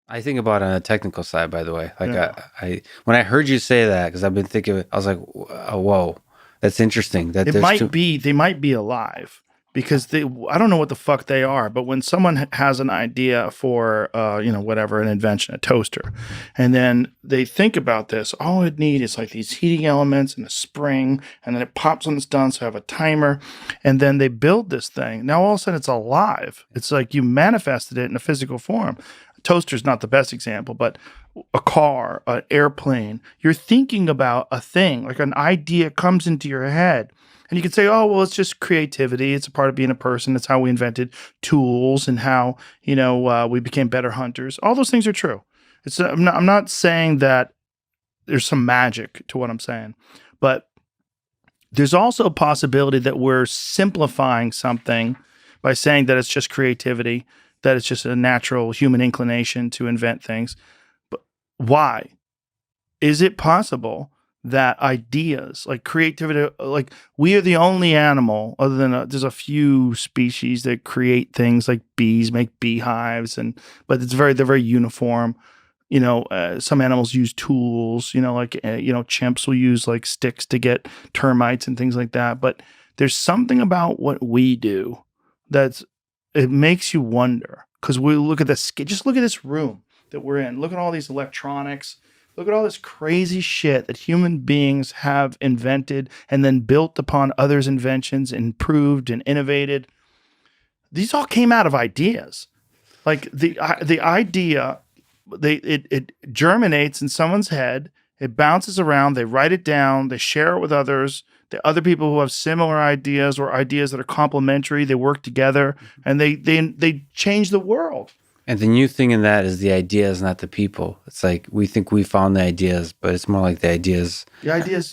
I think about it on a technical side, by the way. Like Yeah. I when I heard you say that, because I've been thinking of it, I was like, whoa, that's interesting. That It there's might two. be they might be alive because I don't know what the fuck they are, but when someone has an idea for whatever, an invention, a toaster, and then they think about this, all it needs is like these heating elements and a spring, and then it pops when it's done, so I have a timer, and then they build this thing. Now all of a sudden it's alive. It's like you manifested it in a physical form. A toaster's not the best example, but a car, an airplane, you're thinking about a thing, like an idea comes into your head. And you could say, oh, well, it's just creativity. It's a part of being a person. It's how we invented tools and how, we became better hunters. All those things are true. I'm not saying that there's some magic to what I'm saying, but there's also a possibility that we're simplifying something by saying that it's just creativity, that it's just a natural human inclination to invent things. But why? Is it possible that ideas like creativity, like we are the only animal other than there's a few species that create things like bees make beehives, but they're very uniform. Some animals use tools, chimps will use like sticks to get termites and things like that. But there's something about what we do it makes you wonder, because we look at this, just look at this room that we're in. Look at all these electronics. Look at all this crazy shit that human beings have invented and then built upon others' inventions, improved and innovated. These all came out of ideas. Like the idea, it germinates in someone's head. It bounces around. They write it down. They share it with others. The other people who have similar ideas or ideas that are complementary, they work together and they change the world. And the new thing in that is the ideas, not the people. It's like we think we found the ideas, but it's more like the ideas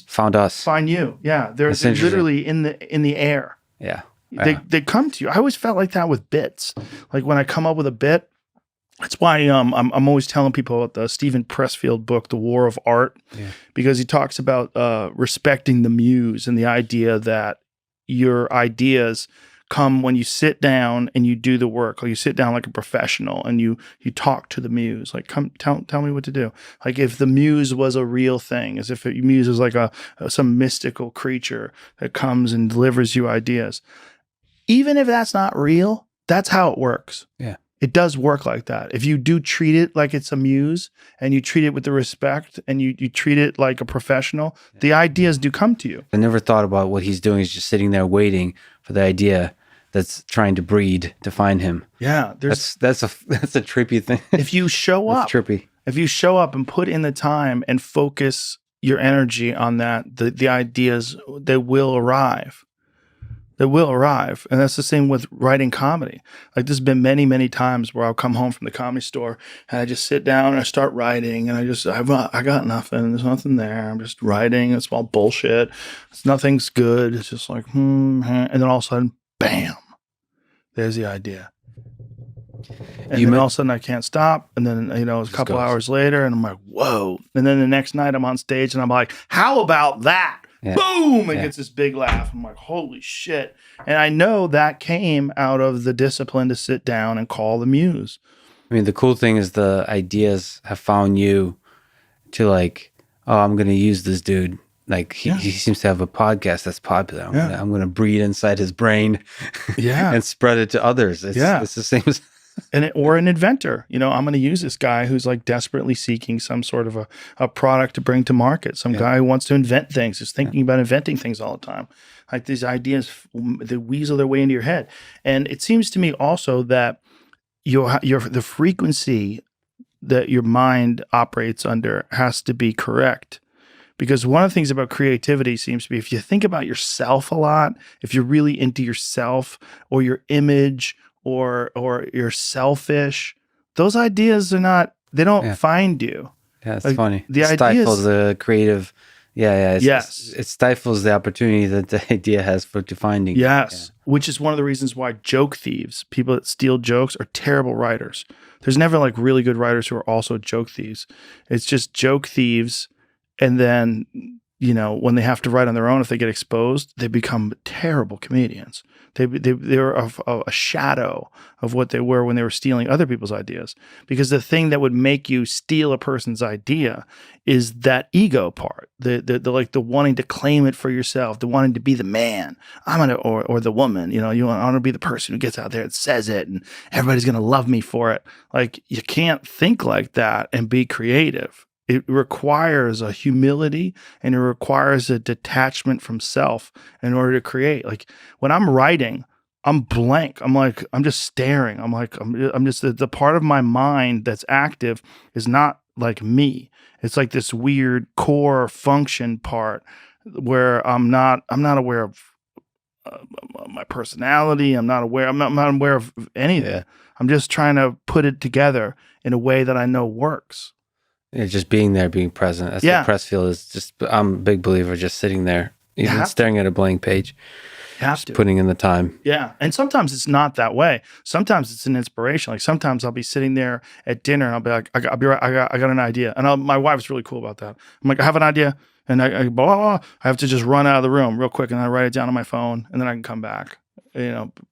found us. Find you. Yeah, they're literally in the air. Yeah. They come to you. I always felt like that with bits. Like when I come up with a bit, that's why I'm always telling people about the Stephen Pressfield book, The War of Art, because he talks about respecting the muse and the idea that your ideas come when you sit down and you do the work, or you sit down like a professional and you talk to the muse, like, come tell me what to do. Like if the muse was a real thing, as if the muse is like some mystical creature that comes and delivers you ideas. Even if that's not real, that's how it works. Yeah. It does work like that. If you do treat it like it's a muse and you treat it with the respect and you treat it like a professional, the ideas do come to you. I never thought about what he's doing. He's just sitting there waiting for the idea that's trying to breed to find him. Yeah. That's a trippy thing. If you show up, trippy. If you show up and put in the time and focus your energy on that, the ideas, they will arrive. They will arrive. And that's the same with writing comedy. Like there's been many, many times where I'll come home from the comedy store and I just sit down and I start writing and I got nothing. There's nothing there. I'm just writing. It's all bullshit. Nothing's good. It's just like, and then all of a sudden, bam, there's the idea. And then all of a sudden I can't stop. And then, a couple hours later and I'm like, whoa. And then the next night I'm on stage and I'm like, how about that? Yeah. Boom! It gets this big laugh. I'm like, holy shit. And I know that came out of the discipline to sit down and call the muse. I mean, the cool thing is the ideas have found you to like, oh, I'm going to use this dude. Like he seems to have a podcast that's popular. I'm going to breed inside his brain and spread it to others. It's the same as... or an inventor. I'm going to use this guy who's like desperately seeking some sort of a product to bring to market. Some guy who wants to invent things, is thinking about inventing things all the time. Like these ideas, they weasel their way into your head. And it seems to me also that the frequency that your mind operates under has to be correct. Because one of the things about creativity seems to be, if you think about yourself a lot, if you're really into yourself or your image or you're selfish, those ideas they don't find you. Yeah, it's funny. It stifles the creative. It stifles the opportunity that the idea has to finding. Yes, which is one of the reasons why joke thieves, people that steal jokes, are terrible writers. There's never like really good writers who are also joke thieves. It's just joke thieves, and then when they have to write on their own, if they get exposed, they become terrible comedians. They're a shadow of what they were when they were stealing other people's ideas. Because the thing that would make you steal a person's idea is that ego part, the like the wanting to claim it for yourself, the wanting to be the man. Or the woman. I want to be the person who gets out there and says it, and everybody's gonna love me for it. Like, you can't think like that and be creative. It requires a humility, and it requires a detachment from self in order to create. Like, when I'm writing, I'm blank. I'm just staring. I'm just the part of my mind that's active is not like me. It's like this weird core function part where I'm not aware of my personality. I'm not aware of anything. Yeah. I'm just trying to put it together in a way that I know works. Yeah, just being there, being present. That's what press field is. Just, I'm a big believer just sitting there, even staring at a blank page. You have to. Putting in the time. Yeah. And sometimes it's not that way. Sometimes it's an inspiration. Like, sometimes I'll be sitting there at dinner and I'll be like, I'll be right. I got an idea. And my wife's really cool about that. I'm like, I have an idea. And I have to just run out of the room real quick, and I write it down on my phone, and then I can come back,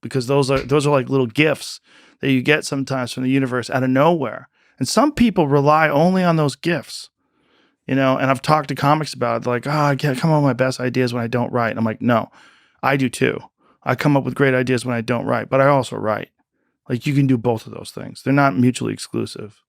because those are like little gifts that you get sometimes from the universe out of nowhere. And some people rely only on those gifts, and I've talked to comics about it. They're like, I can't come up with my best ideas when I don't write. And I'm like, no, I do too. I come up with great ideas when I don't write, but I also write. Like, you can do both of those things. They're not mutually exclusive.